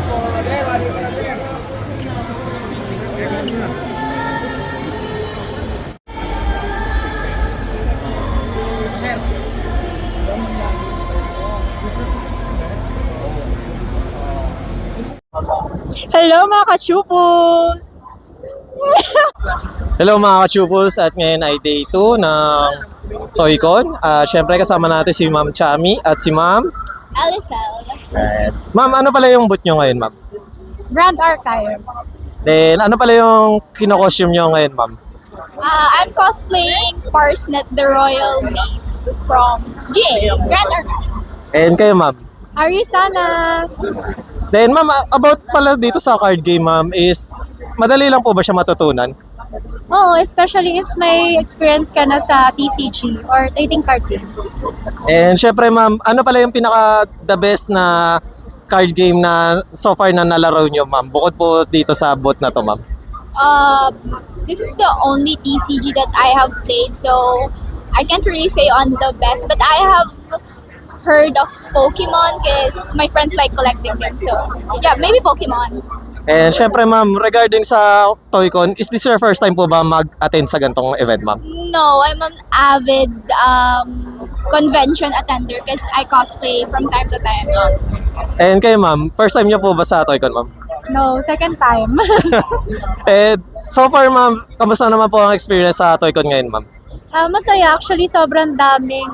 Hello mga ka-chupos! Hello mga ka-chupos, at ngayon ay day 2 ng Toycon. Siyempre kasama natin si Ma'am Chami at si Ma'am Alisal. Ma'am, ano pala yung boot nyo ngayon, Ma'am? Brand Archive. Then ano pala yung kino-costume nyo ngayon, Ma'am? I'm cosplaying Parsnet the Royal Maid from GA, Brand Archive. And kayo, Ma'am? Arisana. Then Ma'am, about pala dito sa card game, Ma'am, is madali lang po ba siya matutunan? Oo, especially if may experience ka na sa TCG or trading card games. And syempre, Ma'am, ano pala yung pinaka the best na card game na so far na nalaro nyo, Ma'am? Bukod po dito sa booth na to, Ma'am. This is the only TCG that I have played, so I can't really say on the best, but I have heard of Pokemon because my friends like collecting them. So yeah, maybe Pokemon. And syempre, Ma'am, regarding sa Toycon, is this your first time po ba mag-attend sa gantong event, Ma'am? No, I'm an avid convention attender because I cosplay from time to time. And kayo, Ma'am, first time niyo po ba sa Toycon, Ma'am? No, second time. And so far, Ma'am, kamusta naman po ang experience sa Toycon ngayon, Ma'am? Masaya, actually sobrang daming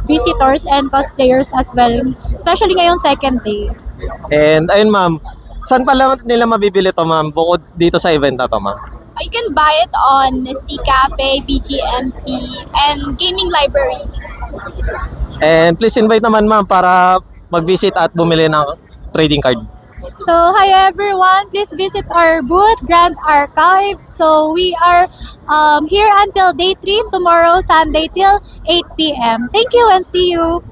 visitors and cosplayers as well, especially ngayong second day. And ayun, Ma'am, saan pala nila mabibili to, Ma'am, bukod dito sa event na to, Ma'am? You can buy it on Misty Cafe, BGMP, and gaming libraries. And please invite naman, Ma'am, para mag-visit at bumili ng trading card. So, hi everyone, please visit our booth, Grand Archive. So, we are here until day 3, tomorrow, Sunday, till 8 p.m. Thank you and see you!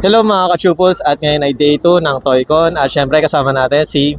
Hello mga ka-chupos, at ngayon ay day 2 ng Toycon. At syempre kasama natin si